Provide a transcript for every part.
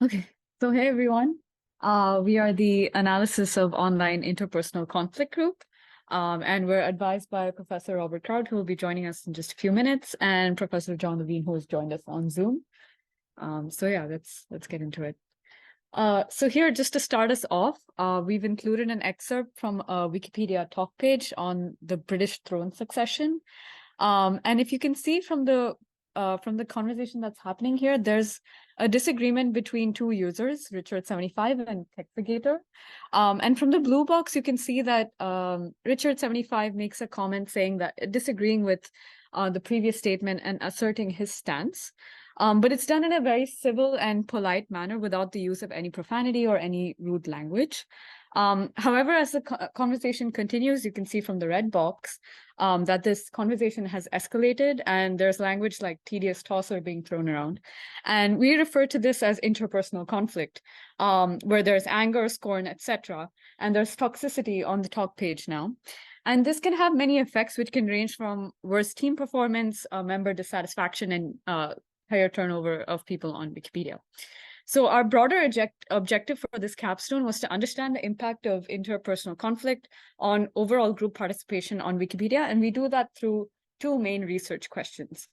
Okay, so hey everyone. We are the Analysis of Online Interpersonal Conflict Group, and we're advised by Professor Robert Kraut, who will be joining us in just a few minutes, and Professor John Levine, who has joined us on Zoom. So yeah, let's get into it. So here, just to start us off, we've included an excerpt from a Wikipedia talk page on the British throne succession. And if you can see from the conversation that's happening here, there's a disagreement between two users, Richard75 and Texigator. And from the blue box, you can see that Richard75 makes a comment saying that disagreeing with the previous statement and asserting his stance. But it's done in a very civil and polite manner without the use of any profanity or any rude language. However, as the conversation continues, you can see from the red box that this conversation has escalated and there's language like tedious tosser being thrown around. And we refer to this as interpersonal conflict, where there's anger, scorn, etc. And there's toxicity on the talk page now. And this can have many effects, which can range from worse team performance, member dissatisfaction, and higher turnover of people on Wikipedia. So our broader objective for this capstone was to understand the impact of interpersonal conflict on overall group participation on Wikipedia, and we do that through two main research questions.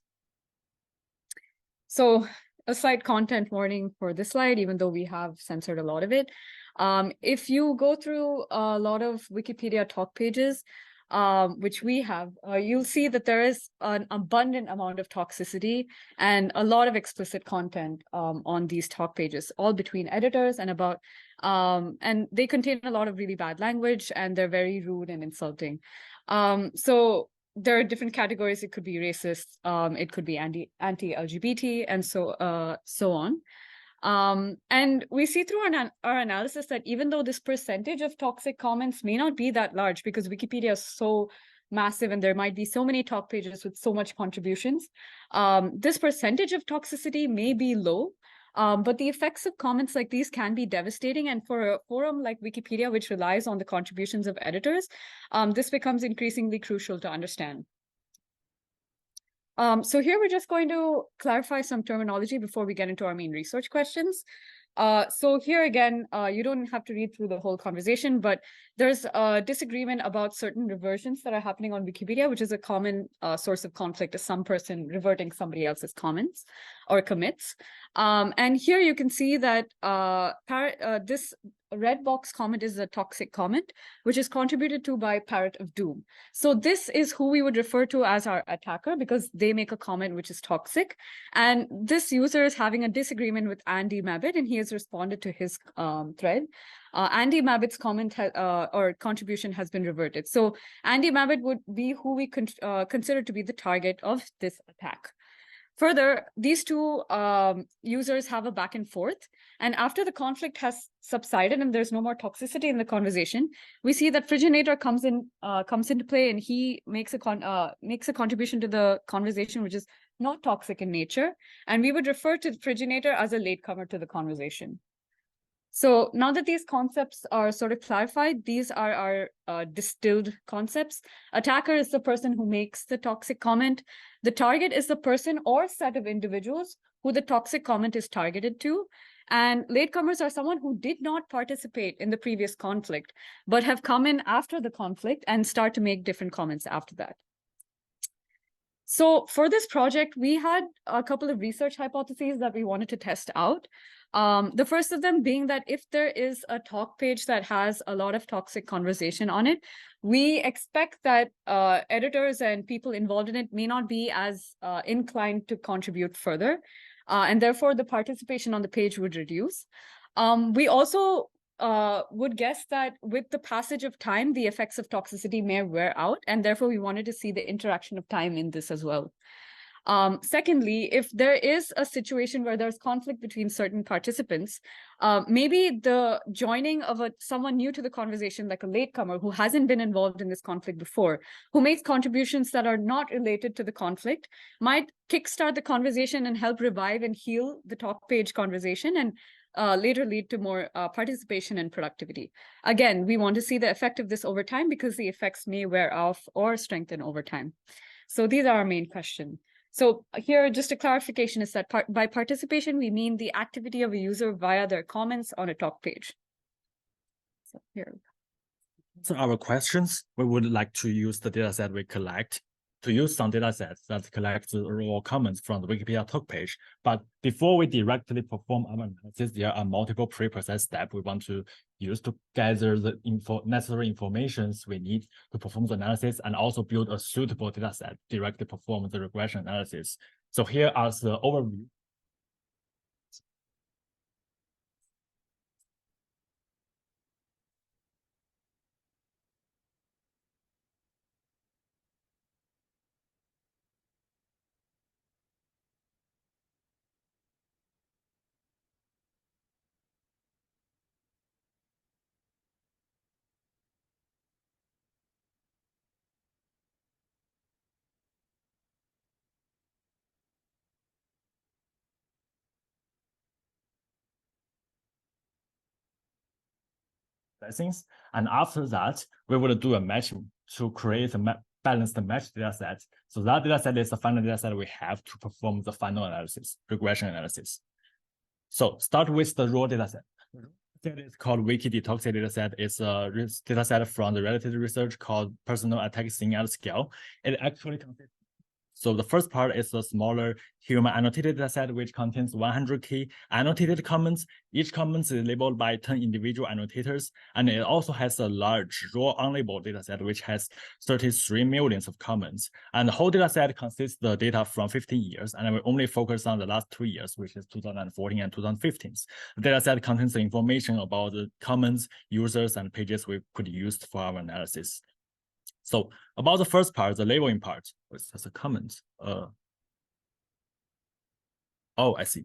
So a slight content warning for this slide, even though we have censored a lot of it. If you go through a lot of Wikipedia talk pages, which we have, you'll see that there is an abundant amount of toxicity and a lot of explicit content on these talk pages, all between editors and about, and they contain a lot of really bad language and they're very rude and insulting. So there are different categories. It could be racist, it could be anti-LGBT, and so on. And we see through our analysis that even though this percentage of toxic comments may not be that large because Wikipedia is so massive and there might be so many talk pages with so much contributions, this percentage of toxicity may be low, but the effects of comments like these can be devastating. And for a forum like Wikipedia, which relies on the contributions of editors, this becomes increasingly crucial to understand. So here we're just going to clarify some terminology before we get into our main research questions. So here again, you don't have to read through the whole conversation, but there's a disagreement about certain reversions that are happening on Wikipedia, which is a common source of conflict, is some person reverting somebody else's comments or commits. And here you can see that this red box comment is a toxic comment, which is contributed to by Parrot of Doom. So this is who we would refer to as our attacker because they make a comment which is toxic. And this user is having a disagreement with Andy Mabbitt, and he has responded to his thread. Andy Mabbitt's comment or contribution has been reverted. So Andy Mabbitt would be who we consider to be the target of this attack. Further, these two users have a back and forth, and after the conflict has subsided and there's no more toxicity in the conversation, we see that Friginator comes into play, and he makes a contribution to the conversation which is not toxic in nature, and we would refer to Friginator as a latecomer to the conversation. So now that these concepts are sort of clarified, these are our distilled concepts. Attacker is the person who makes the toxic comment. The target is the person or set of individuals who the toxic comment is targeted to. And latecomers are someone who did not participate in the previous conflict, but have come in after the conflict and start to make different comments after that. So for this project, we had a couple of research hypotheses that we wanted to test out. The first of them being that if there is a talk page that has a lot of toxic conversation on it, we expect that editors and people involved in it may not be as inclined to contribute further, and therefore the participation on the page would reduce. We also would guess that with the passage of time, the effects of toxicity may wear out, and therefore we wanted to see the interaction of time in this as well. Secondly, if there is a situation where there's conflict between certain participants, maybe the joining of someone new to the conversation, like a latecomer who hasn't been involved in this conflict before, who makes contributions that are not related to the conflict, might kickstart the conversation and help revive and heal the talk page conversation, and later lead to more participation and productivity. Again, we want to see the effect of this over time because the effects may wear off or strengthen over time. So these are our main questions. So here, just a clarification is that by participation, we mean the activity of a user via their comments on a talk page. So here. So our questions, we would like to use the data set we collect to use some data sets that collect the raw comments from the Wikipedia talk page. But before we directly perform our analysis, there are multiple pre-processed steps we want to use to gather the necessary information we need to perform the analysis and also build a suitable data set directly perform the regression analysis. So here are the overview. Things. And after that, we will do a match to create a balanced match data set. So that data set is the final data set we have to perform the final analysis, regression analysis. So start with the raw data set. That is called Wikidetox data set. It's a data set from the related research called Personal Attack Seen at Scale. It actually consists. So the first part is a smaller human annotated dataset, which contains 100K annotated comments. Each comment is labeled by 10 individual annotators, and it also has a large raw unlabeled dataset, which has 33 million of comments. And the whole dataset consists the data from 15 years, and I will only focus on the last 2 years, which is 2014 and 2015. The dataset contains the information about the comments, users, and pages we could use for our analysis. So about the first part, the labeling part, it's just a comment. Oh, I see.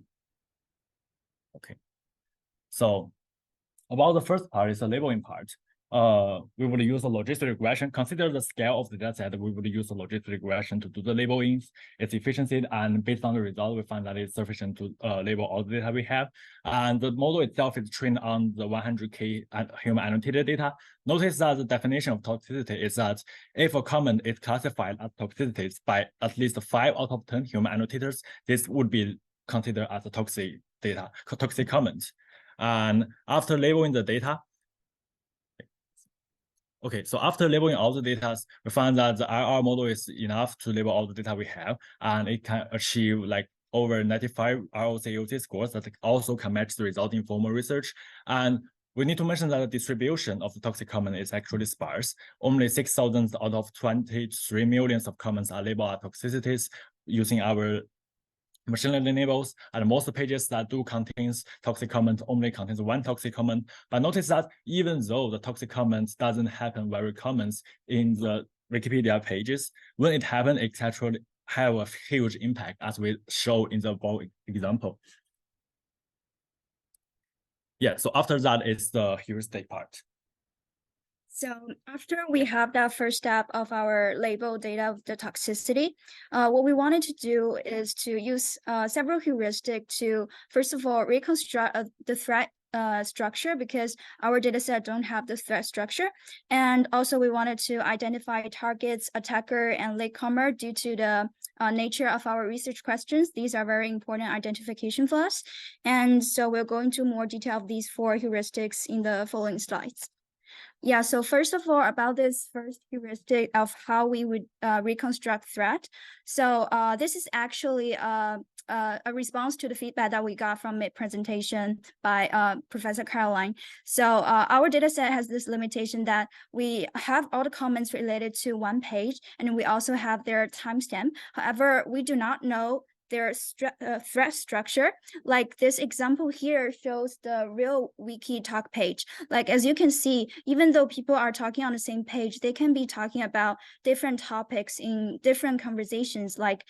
Okay. So about the first part is the labeling part. We would use a logistic regression. Consider the scale of the data set. We would use a logistic regression to do the labelings, its efficiency, and based on the result, we find that it's sufficient to label all the data we have. And the model itself is trained on the 100K human annotated data. Notice that the definition of toxicity is that if a comment is classified as toxicity by at least 5 out of 10 human annotators, this would be considered as a toxic data, toxic comment. And after labeling the data, okay, so after labeling all the data, we find that the IR model is enough to label all the data we have, and it can achieve like over 95 ROC scores that also can match the result in formal research. And we need to mention that the distribution of the toxic comment is actually sparse. Only 6,000 out of 23 million of comments are labeled as toxicities using our machine learning labels, and most pages that do contains toxic comment only contains 1 toxic comment. But notice that even though the toxic comment doesn't happen very common in the Wikipedia pages, when it happens, it actually have a huge impact, as we show in the above example. Yeah, so after that is the heuristic part. So after we have that first step of our label data of the toxicity, what we wanted to do is to use several heuristics to, first of all, reconstruct the threat structure, because our data set don't have the threat structure. And also we wanted to identify targets, attacker, and latecomer due to the nature of our research questions. These are very important identification for us. And so we'll go into more detail of these 4 heuristics in the following slides. Yeah, so first of all, about this first heuristic of how we would reconstruct threat. So this is actually a response to the feedback that we got from a presentation by Professor Caroline. So our data set has this limitation that we have all the comments related to 1 page, and we also have their timestamp. However, we do not know their threat structure. Like this example here shows the real wiki talk page. Like, as you can see, even though people are talking on the same page, they can be talking about different topics in different conversations. Like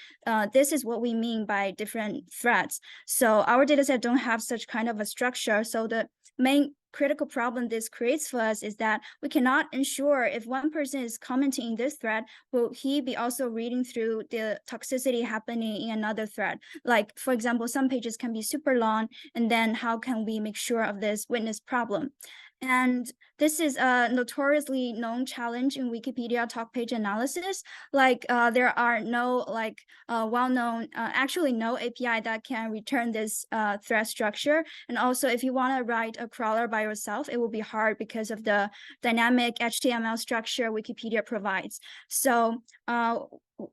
this is what we mean by different threads. So our dataset don't have such kind of a structure. So the main critical problem this creates for us is that we cannot ensure if one person is commenting in this thread, will he be also reading through the toxicity happening in another thread? Like, for example, some pages can be super long, and then how can we make sure of this witness problem? And this is a notoriously known challenge in Wikipedia talk page analysis. Like there are no well-known, actually no API that can return this thread structure. And also if you want to write a crawler by yourself, it will be hard because of the dynamic HTML structure Wikipedia provides. So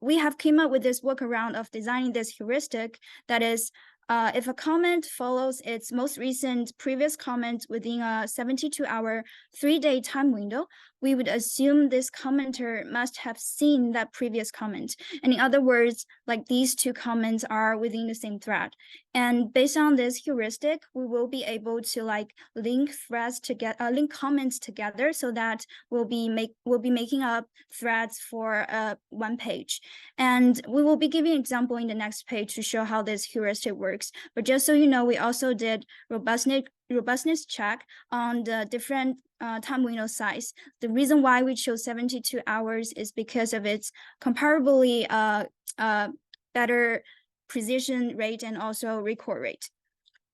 we have came up with this workaround of designing this heuristic that is, if a comment follows its most recent previous comment within a 72-hour, 3-day time window, we would assume this commenter must have seen that previous comment. And in other words, like these two comments are within the same thread. And based on this heuristic, we will be able to like link threads together, link comments together, so that we'll be making up threads for one page. And we will be giving an example in the next page to show how this heuristic works. But just so you know, we also did robustness check on the different time window size. The reason why we chose 72 hours is because of its comparably better precision rate and also record rate.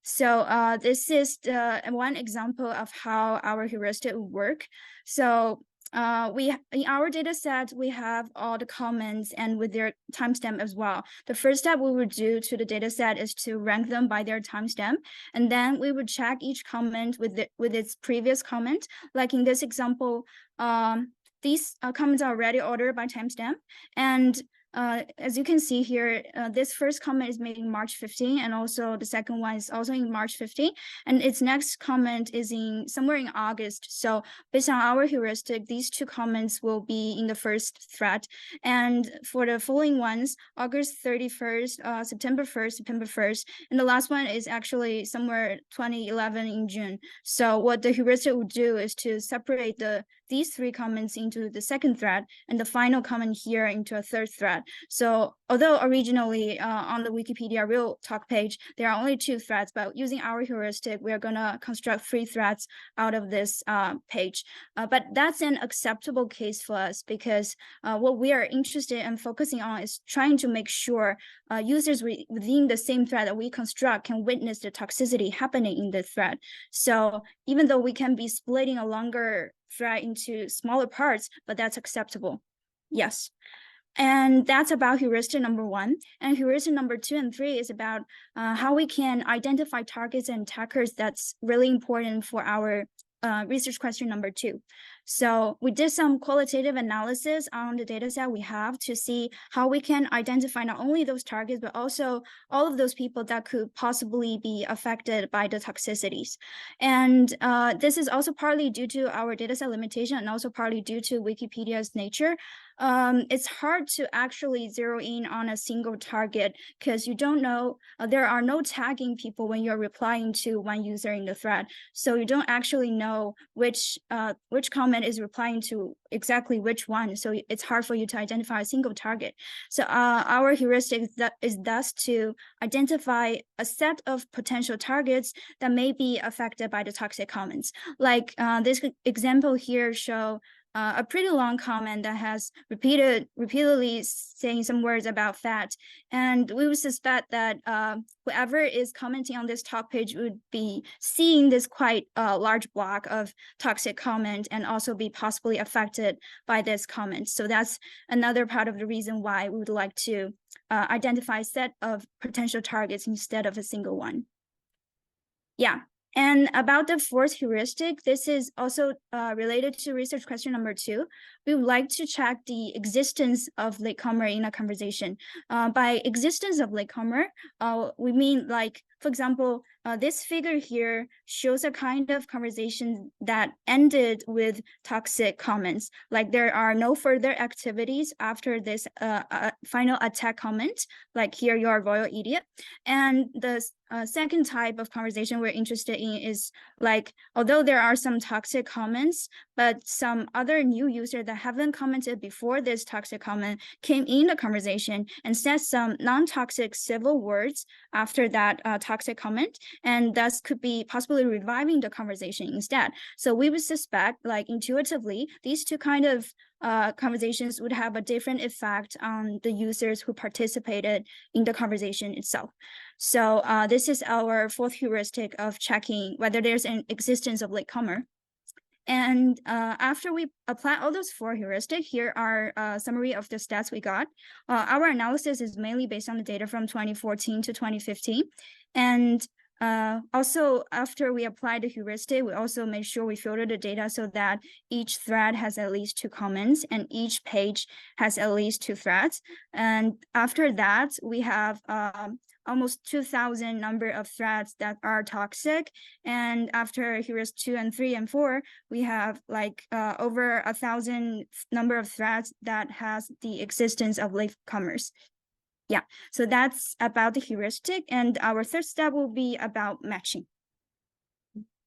So this is one example of how our heuristic would work. So in our data set, we have all the comments and with their timestamp as well. The first step we would do to the data set is to rank them by their timestamp. And then we would check each comment with its previous comment. Like in this example, these comments are already ordered by timestamp. And as you can see here, this first comment is made in March 15, and also the second one is also in March 15, and its next comment is in somewhere in August. So based on our heuristic, these two comments will be in the first thread. And for the following ones, August 31st, September 1st, September 1st, and the last one is actually somewhere 2011 in June. So what the heuristic would do is to separate these three comments into the second thread and the final comment here into a third thread. So although originally on the Wikipedia real talk page, there are only 2 threads, but using our heuristic, we're gonna construct 3 threads out of this page. But that's an acceptable case for us because what we are interested in focusing on is trying to make sure users within the same thread that we construct can witness the toxicity happening in the thread. So even though we can be splitting a longer thread into smaller parts, but that's acceptable. Yes. And that's about heuristic number 1. And heuristic number 2 and 3 is about how we can identify targets and attackers. That's really important for our research question number 2. So we did some qualitative analysis on the data set we have to see how we can identify not only those targets, but also all of those people that could possibly be affected by the toxicities. And this is also partly due to our data set limitation and also partly due to Wikipedia's nature. It's hard to actually zero in on a single target because you don't know, there are no tagging people when you're replying to one user in the thread. So you don't actually know which comment is replying to exactly which one. So it's hard for you to identify a single target. So our heuristic is thus to identify a set of potential targets that may be affected by the toxic comments. Like this example here show a pretty long comment that has repeatedly saying some words about fat. And we would suspect that whoever is commenting on this talk page would be seeing this quite large block of toxic comment and also be possibly affected by this comment. So that's another part of the reason why we would like to identify a set of potential targets instead of a single one. Yeah. And about the 4th heuristic, this is also related to research question number 2. We would like to check the existence of latecomer in a conversation. By existence of latecomer, we mean like, for example, this figure here shows a kind of conversation that ended with toxic comments. Like there are no further activities after this final attack comment, like here you are a royal idiot. And the second type of conversation we're interested in is like, although there are some toxic comments, but some other new user that haven't commented before this toxic comment came in the conversation and said some non-toxic civil words after that toxic comment, and thus could be possibly reviving the conversation instead. So we would suspect, like intuitively, these two kind of conversations would have a different effect on the users who participated in the conversation itself. So this is our 4th heuristic of checking whether there's an existence of latecomer. And after we apply all those 4 heuristics, here are a summary of the stats we got. Our analysis is mainly based on the data from 2014 to 2015. And also, after we applied the heuristic, we also made sure we filtered the data so that each thread has at least 2 comments and each page has at least 2 threads. And after that, we have almost 2,000 number of threads that are toxic. And after heuristic 2 and 3 and 4, we have like over 1,000 number of threads that has the existence of latecomers. Yeah, so that's about the heuristic, and our third step will be about matching.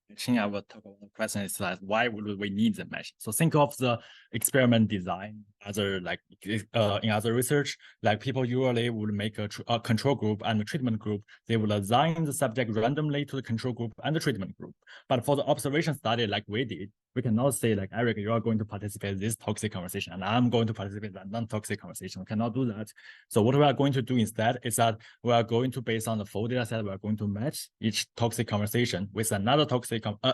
Matching, I will talk about the question is that why would we need the matching? So think of the experiment design, other like in other research, like people usually would make a control group and a treatment group. They would assign the subject randomly to the control group and the treatment group. But for the observation study like we did, we cannot say like, Eric, you are going to participate in this toxic conversation and I'm going to participate in that non-toxic conversation. We cannot do that. So what we are going to do instead is that we are going to, based on the full data set, we are going to match each toxic conversation with another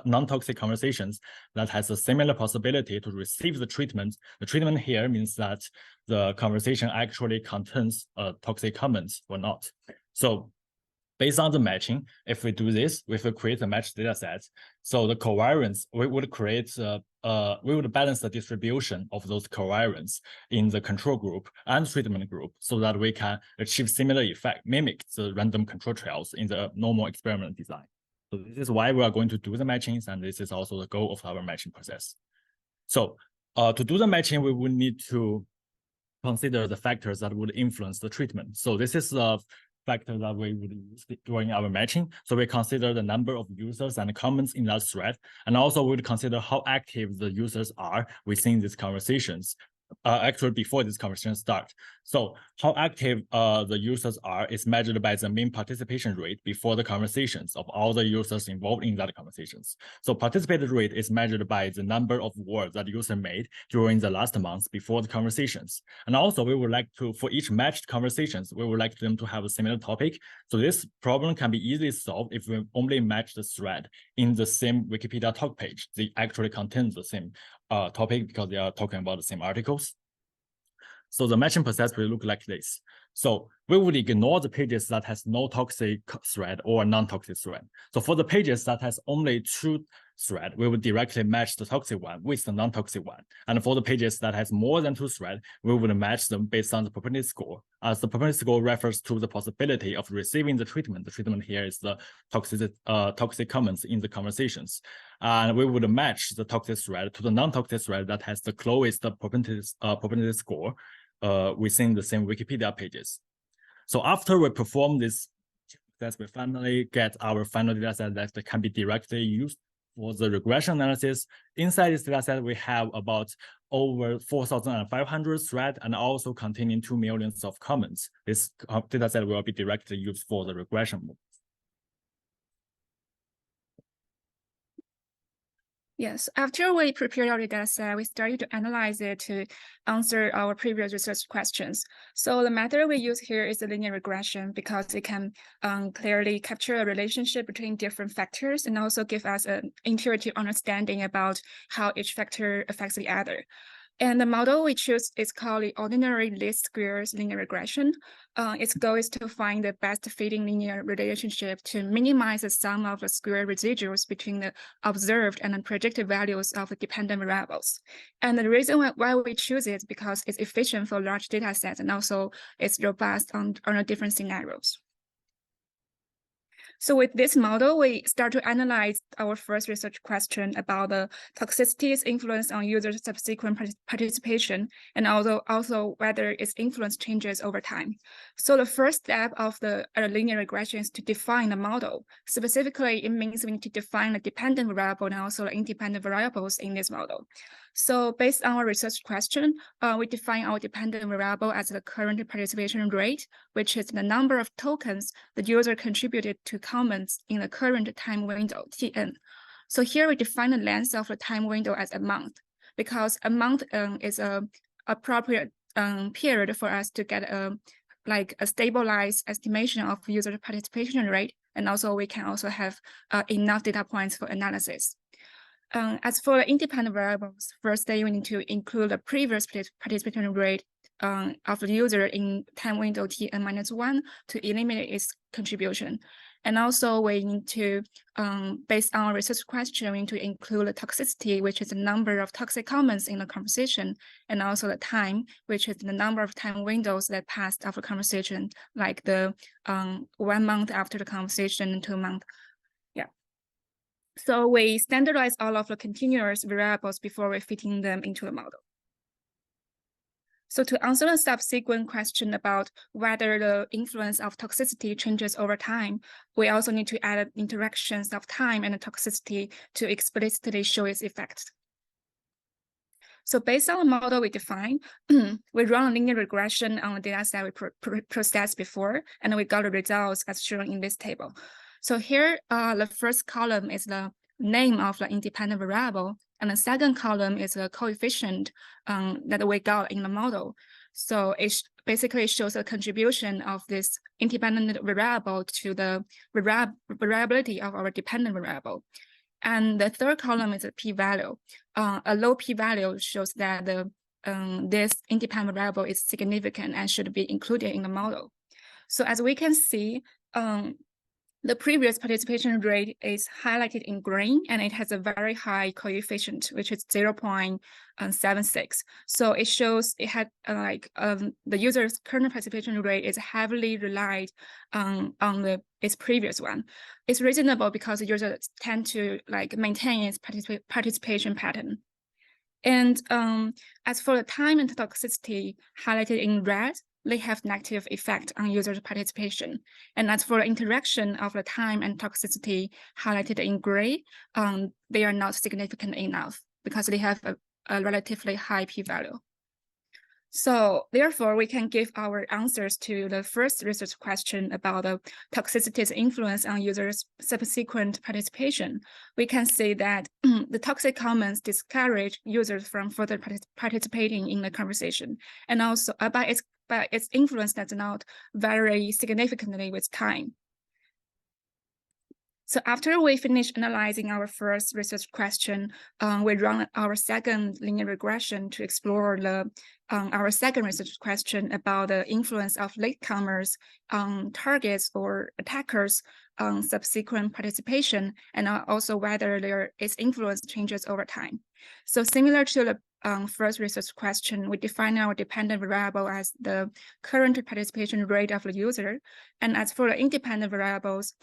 non-toxic conversations that has a similar possibility to receive the treatment. The treatment here means that the conversation actually contains a toxic comment or not. So based on the matching, if we do this, we will create a matched data set. So the covariance, we would create, we would balance the distribution of those covariance in the control group and treatment group so that we can achieve similar effect, mimic the random control trials in the normal experiment design. So this is why we are going to do the matchings, and this is also the goal of our matching process. So to do the matching, we would need to consider the factors that would influence the treatment. So this is the factor that we would use during our matching. So we consider the number of users and comments in that thread, and also we would consider how active the users are within these conversations. Actually, before this conversation start. So how active the users are is measured by the mean participation rate before the conversations of all the users involved in that conversations. So participation rate is measured by the number of words that user made during the last month before the conversations. And also we would like to, for each matched conversations, we would like them to have a similar topic. So this problem can be easily solved if we only match the thread in the same Wikipedia talk page. They actually contain the same topic because they are talking about the same articles. So the matching process will look like this. So we would ignore the pages that has no toxic thread or non-toxic thread. So for the pages that has only 2 thread, we would directly match the toxic one with the non-toxic one. And for the pages that has more than 2 thread, we would match them based on the propensity score. As the propensity score refers to the possibility of receiving the treatment. The treatment here is the toxic comments in the conversations. And we would match the toxic thread to the non-toxic thread that has the lowest propensity score within the same Wikipedia pages. So after we perform this, we finally get our final data set that can be directly used for the regression analysis. Inside this data set, we have about over 4,500 threads and also containing 2 million of comments. This data set will be directly used for the regression model. Yes, after we prepared our data set, we started to analyze it to answer our previous research questions. So the method we use here is the linear regression because it can clearly capture a relationship between different factors and also give us an intuitive understanding about how each factor affects the other. And the model we choose is called the ordinary least squares linear regression. Its goal is to find the best fitting linear relationship to minimize the sum of the square residuals between the observed and the predicted values of the dependent variables. And the reason why we choose it is because it's efficient for large data sets and also it's robust on different scenarios. So with this model, we start to analyze our first research question about the toxicity's influence on users' subsequent participation, and also whether its influence changes over time. So the first step of the linear regression is to define the model. Specifically, it means we need to define the dependent variable and also the independent variables in this model. So based on our research question, we define our dependent variable as the current participation rate, which is the number of tokens the user contributed to comments in the current time window, Tn. So here we define the length of the time window as a month, because a month is a appropriate period for us to get a stabilized estimation of user participation rate, and also we can also have enough data points for analysis. As for the independent variables, firstly, we need to include the previous participation rate of the user in time window Tn-1 to eliminate its contribution. And also we need to, based on our research question, we need to include the toxicity, which is the number of toxic comments in the conversation, and also the time, which is the number of time windows that passed after conversation, like the 1 month after the conversation, 2 months. Yeah. So we standardize all of the continuous variables before we fitting them into the model. So to answer the subsequent question about whether the influence of toxicity changes over time, we also need to add interactions of time and toxicity to explicitly show its effects. So based on the model we define, we run a linear regression on the data set we processed before, and we got the results as shown in this table. So here, the first column is the name of the independent variable, and the second column is the coefficient that we got in the model. So it basically shows the contribution of this independent variable to the variability of our dependent variable. And the third column is a p-value. A low p-value shows that this independent variable is significant and should be included in the model. So as we can see, the previous participation rate is highlighted in green, and it has a very high coefficient, which is 0.76. So it shows it had the user's current participation rate is heavily relied on its previous one. It's reasonable because the users tend to maintain its participation pattern. And as for the time and toxicity highlighted in red, they have negative effect on users' participation. And as for the interaction of the time and toxicity highlighted in gray, they are not significant enough because they have a relatively high p-value. So therefore, we can give our answers to the first research question about the toxicity's influence on users' subsequent participation. We can say that the toxic comments discourage users from further participating in the conversation, and also by its influence does not vary significantly with time. So after we finish analyzing our first research question, we run our second linear regression to explore our second research question about the influence of latecomers on targets or attackers on subsequent participation, and also whether its influence changes over time. So similar to the first research question, we define our dependent variable as the current participation rate of the user. And as for the independent variables,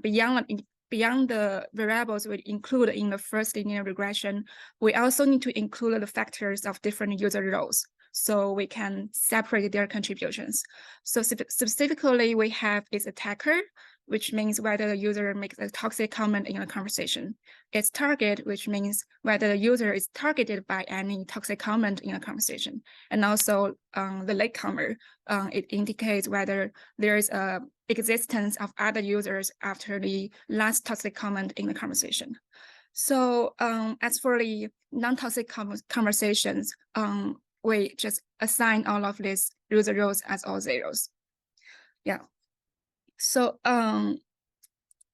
beyond the variables we include in the first linear regression, we also need to include the factors of different user roles, so we can separate their contributions. So specifically, we have its attacker, which means whether the user makes a toxic comment in a conversation. Its target, which means whether the user is targeted by any toxic comment in a conversation. And also the latecomer, it indicates whether there is a existence of other users after the last toxic comment in the conversation. So as for the non-toxic conversations, we just assign all of these user roles as all zeros. Yeah. So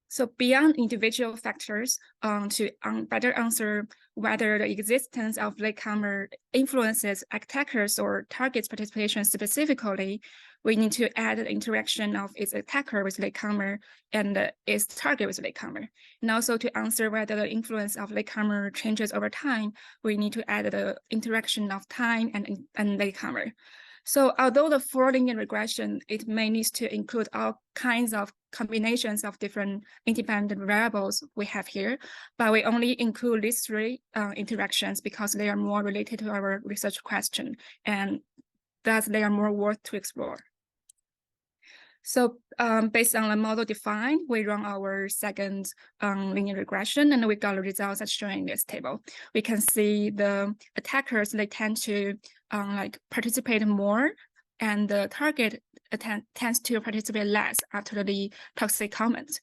so beyond individual factors, to better answer whether the existence of latecomer influences attackers or targets participation specifically, we need to add the interaction of its attacker with latecomer and its target with latecomer. And also to answer whether the influence of latecomer changes over time, we need to add the interaction of time and latecomer. So although the four linear regression, it may need to include all kinds of combinations of different independent variables we have here, but we only include these three interactions because they are more related to our research question, and thus they are more worth to explore. So based on the model defined, we run our second linear regression, and we got the results as shown in this table. We can see the attackers, they tend to participate more, and the target tends to participate less after the toxic comment.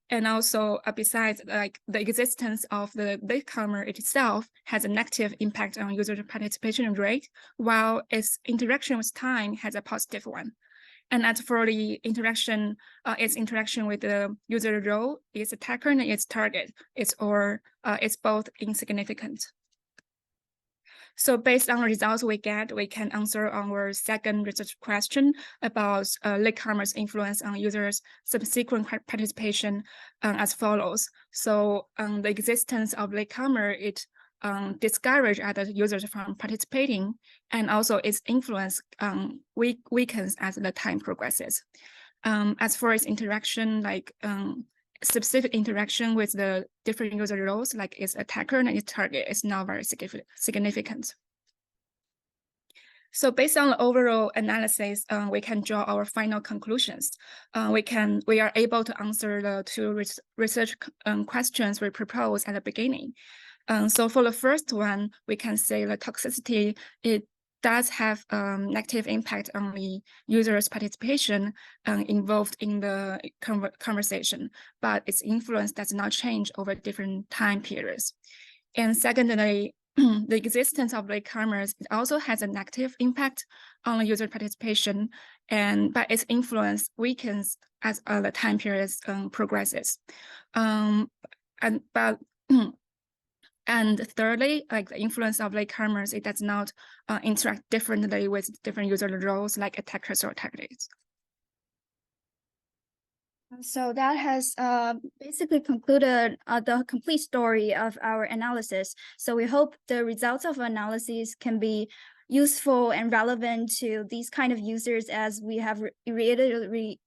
And also, besides, the existence of the latecomer itself has a negative impact on user participation rate, while its interaction with time has a positive one. And as for the interaction, its interaction with the user role, its attacker and its target, it's both insignificant. So based on the results we get, we can answer our second research question about latecomers' influence on users' subsequent participation as follows. So the existence of latecomer, it discourage other users from participating, and also its influence weakens as the time progresses. As for its interaction, like specific interaction with the different user roles, like its attacker and its target, is not very significant. So based on the overall analysis, we can draw our final conclusions. We are able to answer the two research questions we proposed at the beginning. So for the first one, we can say the toxicity, it does have negative impact on the user's participation involved in the conversation, but its influence does not change over different time periods. And secondly, the existence of latecomers also has a negative impact on user participation, but its influence weakens as the time periods progresses. And thirdly, like the influence of latecomers, it does not interact differently with different user roles like attackers or targets. So that has basically concluded the complete story of our analysis. So we hope the results of analysis can be useful and relevant to these kind of users, as we have repeatedly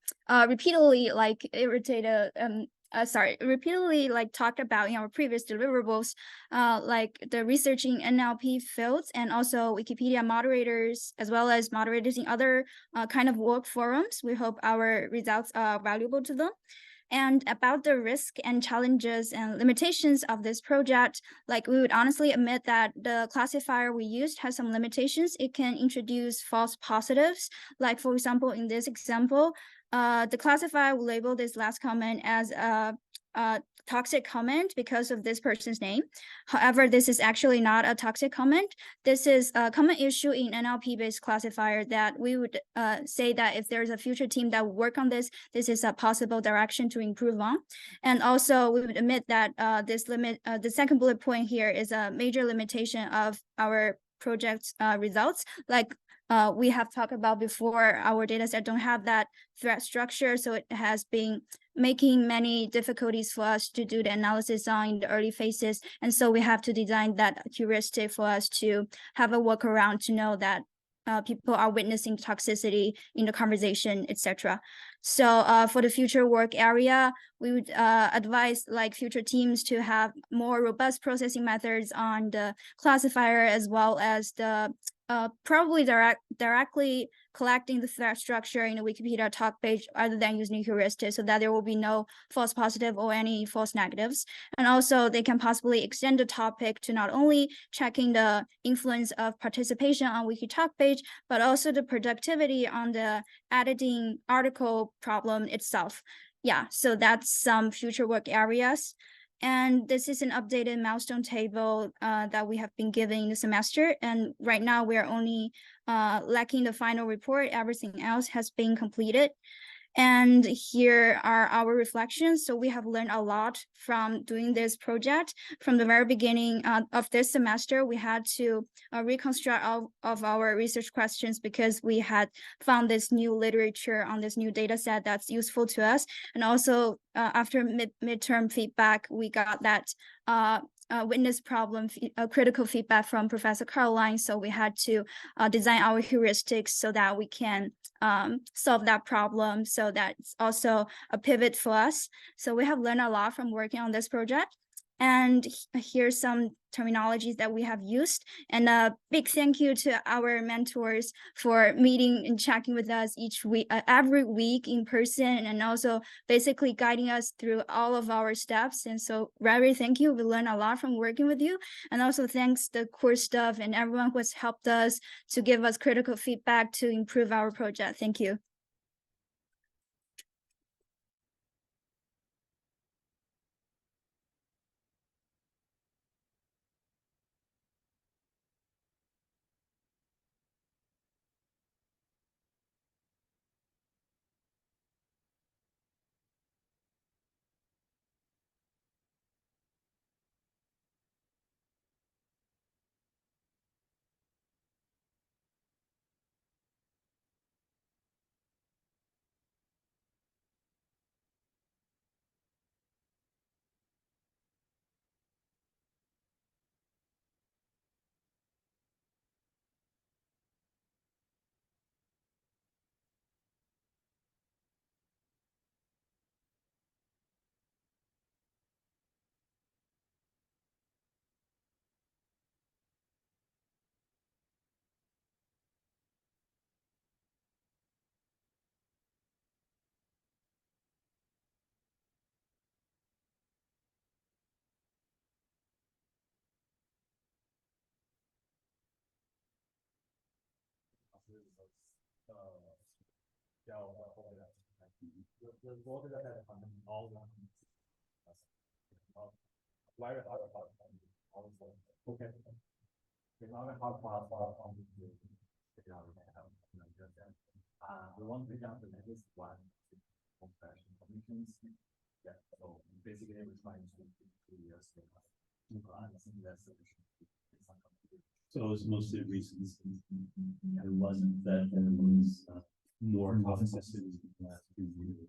talked about in our previous deliverables, like the research in NLP fields and also Wikipedia moderators, as well as moderators in other kind of work forums. We hope our results are valuable to them. And about the risk and challenges and limitations of this project, like we would honestly admit that the classifier we used has some limitations. It can introduce false positives. Like for example, in this example, the classifier will label this last comment as a toxic comment because of this person's name. However, this is actually not a toxic comment. This is a common issue in NLP-based classifier that we would say that if there's a future team that will work on this, this is a possible direction to improve on. And also, we would admit that the second bullet point here is a major limitation of our project's results. Like we have talked about before, our dataset don't have that threat structure, so it has been making many difficulties for us to do the analysis on in the early phases. And so we have to design that heuristic for us to have a workaround to know that people are witnessing toxicity in the conversation, etc. So for the future work area, we would advise like future teams to have more robust processing methods on the classifier, as well as the probably directly collecting the threat structure in the Wikipedia talk page other than using heuristics, so that there will be no false positive or any false negatives. And also they can possibly extend the topic to not only checking the influence of participation on Wiki talk page, but also the productivity on the editing article problem itself. Yeah, so that's some future work areas. And this is an updated milestone table that we have been given the semester. And right now we are only lacking the final report. Everything else has been completed. And here are our reflections. So we have learned a lot from doing this project. From the very beginning of this semester, we had to reconstruct all of our research questions because we had found this new literature on this new data set that's useful to us. And also after midterm feedback, we got that witness problem critical feedback from Professor Caroline. So we had to design our heuristics so that we can solve that problem. So that's also a pivot for us. So we have learned a lot from working on this project. And here's some terminologies that we have used. And a big thank you to our mentors for meeting and checking with us each week, every week in person, and also basically guiding us through all of our steps. And so very thank you. We learned a lot from working with you. And also thanks the course staff and everyone who has helped us to give us critical feedback to improve our project. Thank you. very hard about also. Okay. It's not a hard part on the we want to down to this one confession commissions. Yeah, so basically we're trying to 2 years I think that's solution. So it was mostly reasons. It wasn't that there was more toxicity in the last few years.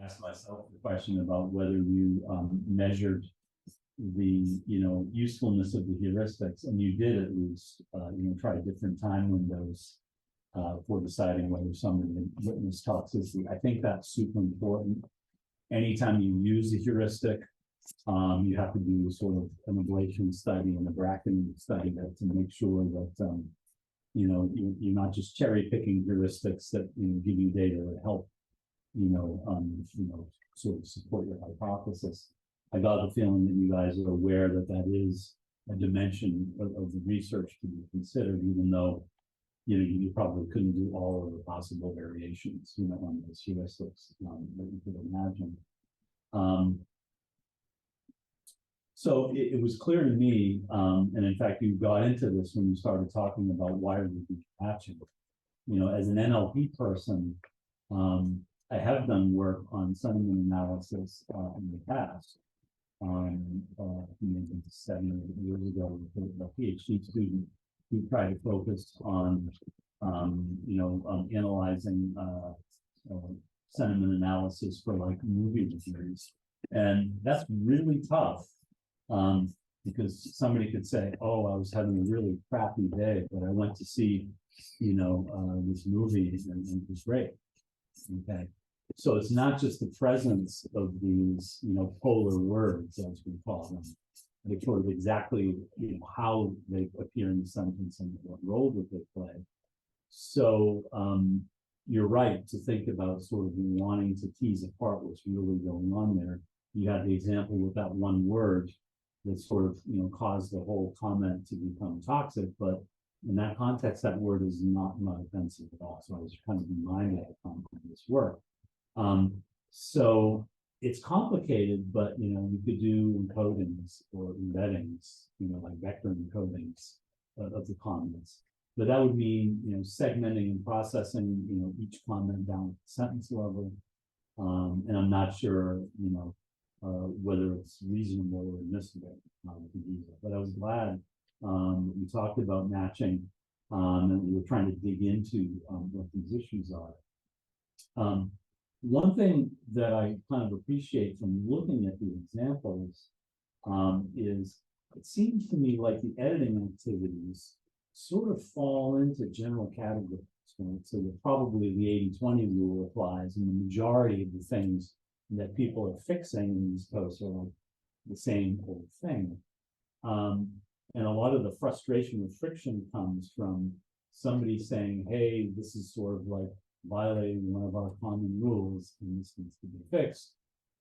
Ask myself the question about whether you measured the usefulness of the heuristics, and you did at least try different time windows for deciding whether somebody had witnessed toxicity. I think that's super important. Anytime you use a heuristic, you have to do sort of an ablation study and a bracketing study to make sure that you're not just cherry picking heuristics that give you data that help sort of support your hypothesis. I got the feeling that you guys are aware that that is a dimension of the research to be considered, even though you probably couldn't do all of the possible variations on those heuristics that you could imagine. So it was clear to me, and in fact you got into this when you started talking about why are we patching. As an NLP person, I have done work on sentiment analysis in the past. Maybe 7 or 8 years ago, with a PhD student who tried to focus on, analyzing sentiment analysis for like movie reviews, and that's really tough. Because somebody could say, "Oh, I was having a really crappy day, but I went to see, this movie and it was great." Okay, so it's not just the presence of these, polar words, as we call them. They sort of exactly, how they appear in the sentence and what role that they play. So you're right to think about sort of wanting to tease apart what's really going on there. You had the example with that one word that sort of, caused the whole comment to become toxic, but in that context, that word is not offensive at all. So I was kind of reminded of this work. So it's complicated, but you could do encodings or embeddings, like vector encodings of the comments. But that would mean segmenting and processing each comment down at the sentence level. And I'm not sure whether it's reasonable or admissible to do that. But I was glad we talked about matching, and we were trying to dig into what these issues are. One thing that I kind of appreciate from looking at the examples is it seems to me like the editing activities sort of fall into general categories. Right? So that probably the 80-20 rule applies, and the majority of the things that people are fixing in these posts are like the same old thing. And a lot of the frustration or friction comes from somebody saying, "Hey, this is sort of like violating one of our common rules and this needs to be fixed."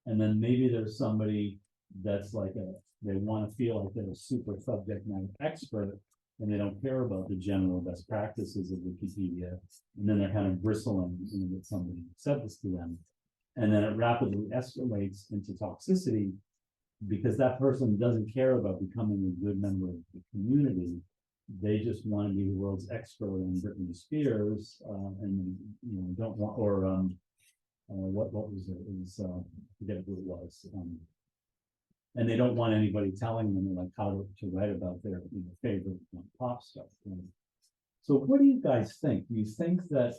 And then maybe there's somebody that's like they want to feel like they're a super subject matter expert and they don't care about the general best practices of Wikipedia. And then they're kind of bristling that somebody said this to them. And then it rapidly escalates into toxicity because that person doesn't care about becoming a good member of the community. They just want to be the world's expert on Britney Spears, and don't want, or what was it? It was I forget who it was. And they don't want anybody telling them like how to write about their favorite pop stuff. Right? So what do you guys think? Do you think that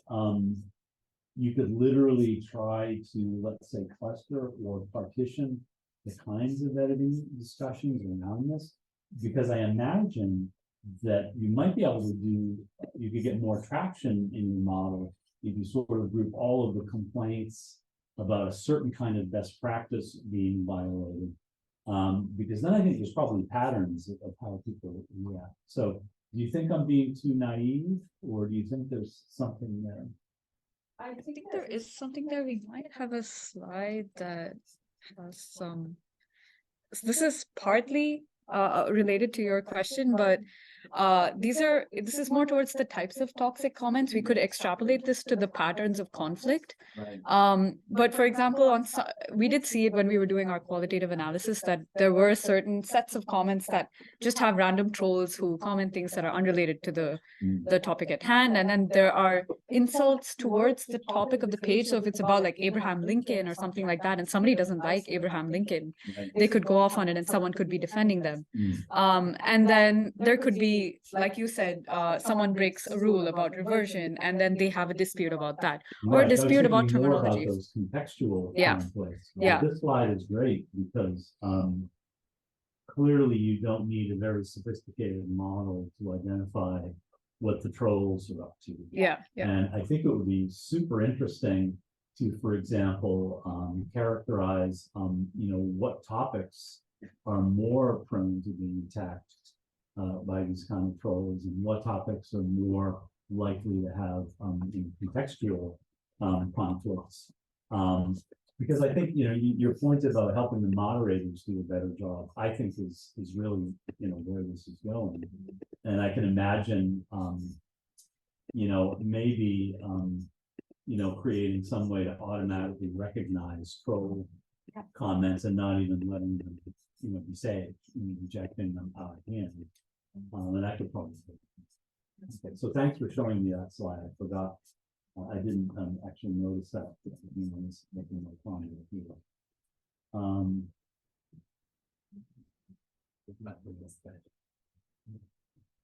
you could literally try to, let's say, cluster or partition the kinds of editing discussions around this? Because I imagine that you might be able to you could get more traction in your model if you sort of group all of the complaints about a certain kind of best practice being violated. Because then I think there's probably patterns of how people react. So do you think I'm being too naive, or do you think there's something there? I think there is something there. We might have a slide that has some. This is partly related to your question, but this is more towards the types of toxic comments. We could extrapolate this to the patterns of conflict. Right. But for example, we did see it when we were doing our qualitative analysis that there were certain sets of comments that just have random trolls who comment things that are unrelated to the topic at hand. And then there are insults towards the topic of the page. So if it's about like Abraham Lincoln or something like that, and somebody doesn't like Abraham Lincoln, they could go off on it and someone could be defending them. And then there could be, like you said, someone breaks a rule about reversion, and then they have a dispute about that, or a Right, I was dispute about thinking more terminology. those contextual Yeah. conflicts. Yeah. This slide is great because clearly you don't need a very sophisticated model to identify what the trolls are up to. Yeah, yeah, And I think it would be super interesting to, for example, characterize, what topics are more prone to being attacked by these kind of trolls, and what topics are more likely to have contextual conflicts. Because I think, your point about helping the moderators do a better job, I think is really, where this is going. And I can imagine, maybe, creating some way to automatically recognize troll comments and not even letting them, be saved, rejecting them out of hand. And that could probably. Okay, so thanks for showing me that slide. I forgot. I didn't actually notice that. Making my comment here.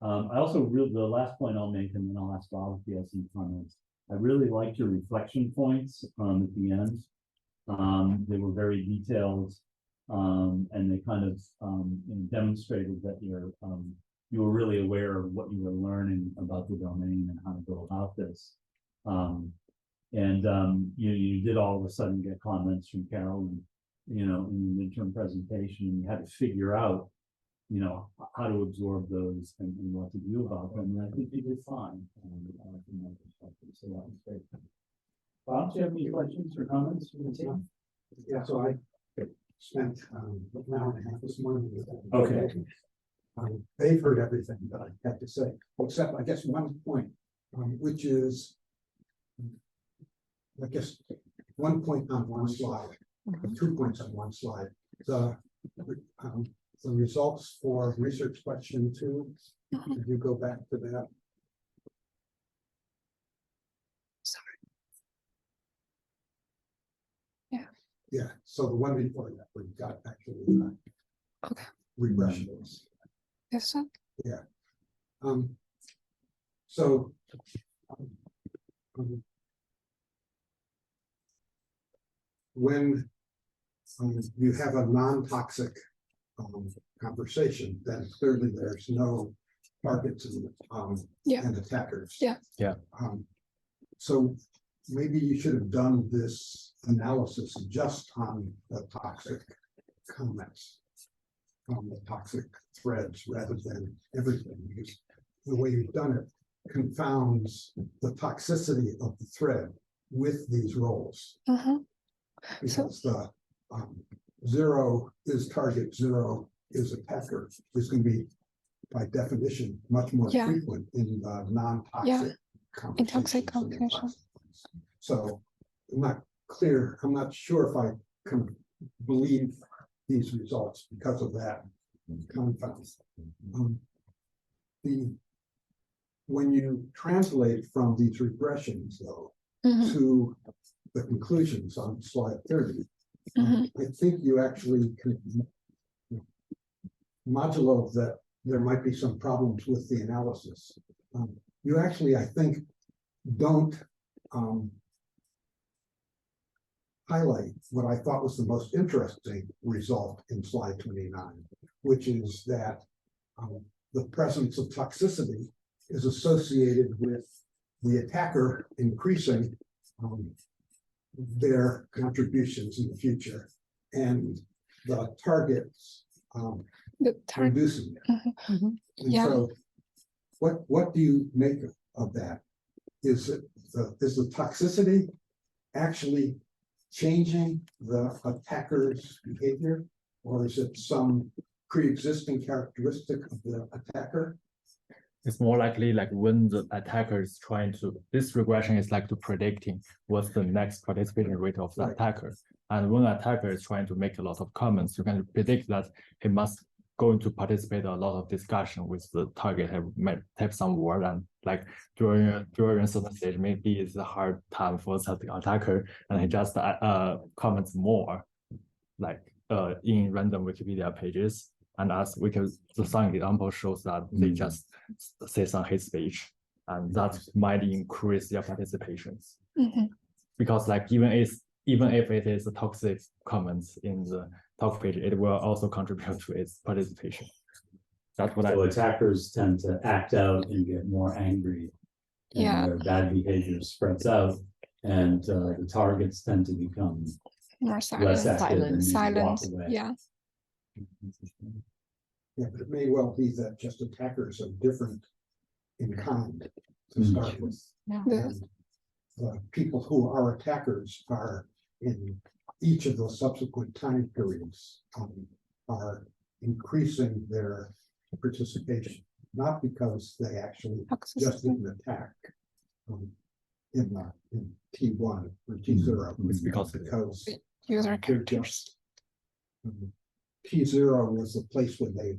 I also the last point I'll make, and then I'll ask Bob if he has some comments. I really liked your reflection points at the end. They were very detailed, and they kind of demonstrated that you were really aware of what you were learning about the domain and how to go about this. You did all of a sudden get comments from Carol, in the midterm presentation, and you had to figure out, how to absorb those and what to do about them. And I think you did fine. From my perspective, so that was great. Bob, do you have any questions or comments from the team? Yeah, so I spent an hour and a half this morning with them. Okay. They've heard everything that I had to say, except I guess one point, which is, I guess, 1 point on one slide, 2 points on one slide. The results for research question 2. Could you go back to that? Yeah, so the one before that, we got actually Okay. regressions. Yes, sir. Yeah. When you have a non-toxic conversation, then clearly there's no targets and attackers. Yeah. Yeah. So maybe you should have done this analysis just on the toxic comments, on the toxic threads, rather than everything, because the way you've done it confounds the toxicity of the thread with these roles. Because the 0 is target, 0 is attacker is going to be, by definition, much more frequent in the non-toxic conversations. So I'm not clear. I'm not sure if I can believe these results because of that confound. When you translate from these regressions, though, to the conclusions on slide 30, I think you actually can modulo that there might be some problems with the analysis. You actually, I think, don't highlight what I thought was the most interesting result in slide 29, which is that the presence of toxicity is associated with the attacker increasing their contributions in the future, and the targets reducing it. And so what do you make of that? Is it is the toxicity actually changing the attacker's behavior? Or is it some pre-existing characteristic of the attacker? It's more likely like when the attacker is trying to, this regression is like to predicting what's the next participation rate of the Right. attacker. And when the attacker is trying to make a lot of comments, you can predict that he must going to participate a lot of discussion with the target, might type some word, and like during a certain stage, maybe it's a hard time for the attacker, and he just comments more, like in random Wikipedia pages. And as we can, the some example shows that they just say some hate speech, and that might increase their participations. Because like even if it is a toxic comments in the talk page, it will also contribute to its participation. That's what So attackers tend to act out and get more angry. And Yeah. their bad behavior spreads out, and the targets tend to become More less silent. active and maybe walk Silence. away. Yeah. Yeah, but it may well be that just attackers are different in kind to start with. Yeah. And people who are attackers are in each of those subsequent time periods are increasing their participation, not because they actually just didn't attack in T1 or T0. It's because User they're characters. just T0 was the place where they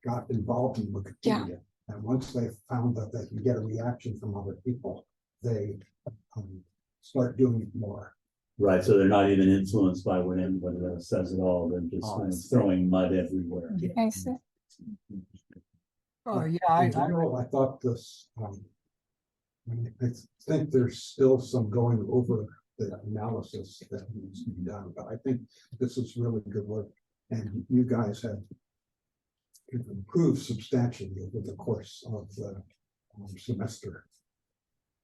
got involved in Wikipedia. And once they found that they can get a reaction from other people, they start doing it more. Right, so they're not even influenced by what anybody else says at all. They're just kind of throwing mud everywhere. I see. Oh, yeah, In general, I thought this, I think there's still some going over the analysis that needs to be done, but I think this is really good work. And you guys have improved substantially over the course of the semester.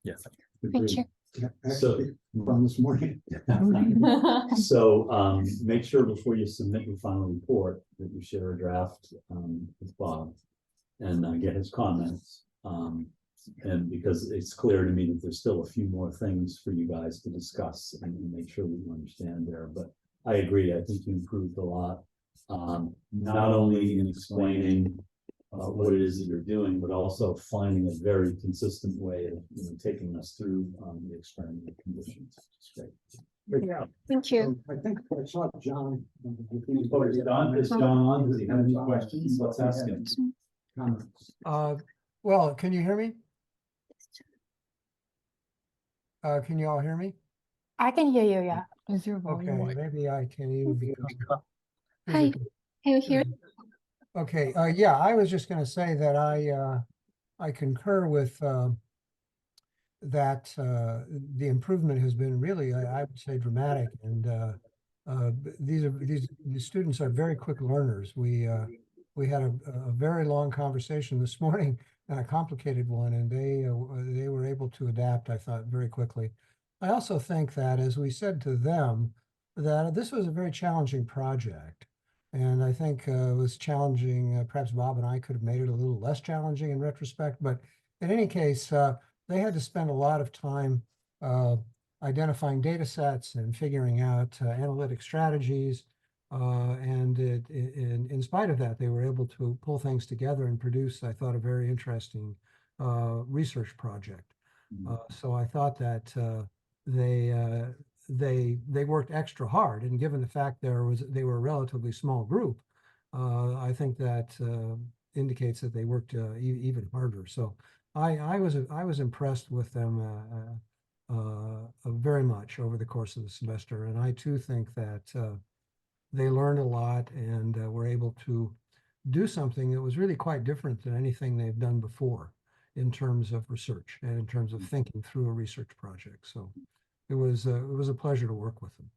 yes. Thank you. Yeah, So- actually, from this morning. So make sure before you submit your final report that you share a draft with Bob and get his comments. And because it's clear to me that there's still a few more things for you guys to discuss and make sure that you understand there. But I agree, I think you improved a lot. Not only in explaining what it is that you're doing, but also finding a very consistent way of taking us through the experimental conditions. It's great. Yeah. Thank you. I think I saw John. Is John on? Does he have any questions? Let's ask him. Comments. well, can you hear me? Can you all hear me? I can hear you, yeah. Is your Okay, volume? maybe I can even become. Hi. Can you hear? Okay, yeah, I was just gonna say that I concur with that the improvement has been really, I would say, dramatic, and these students are very quick learners. We had a very long conversation this morning, and a complicated one, and they were able to adapt, I thought, very quickly. I also think that, as we said to them, that this was a very challenging project. And I think it was challenging. Perhaps Bob and I could have made it a little less challenging in retrospect. But in any case, they had to spend a lot of time identifying data sets and figuring out analytic strategies. And in spite of that, they were able to pull things together and produce, I thought, a very interesting research project. So I thought that they worked extra hard, and given the fact they were a relatively small group, I think that indicates that they worked even harder. So I was impressed with them very much over the course of the semester, and I too think that they learned a lot and were able to do something that was really quite different than anything they've done before in terms of research and in terms of thinking through a research project. So it was a pleasure to work with them.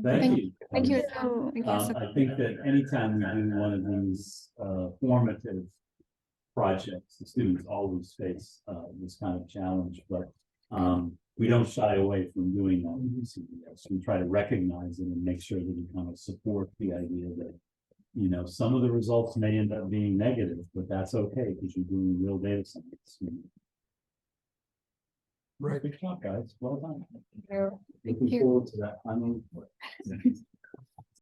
Thank you. Thank you. I think that anytime we do one of these formative projects, the students always face this kind of challenge, but we don't shy away from doing that in MCDS. We try to recognize it and make sure that we kind of support the idea that, some of the results may end up being negative, but that's okay because you're doing real data science. Right. Good job, guys. Well done. Thank Looking you. forward to that final report.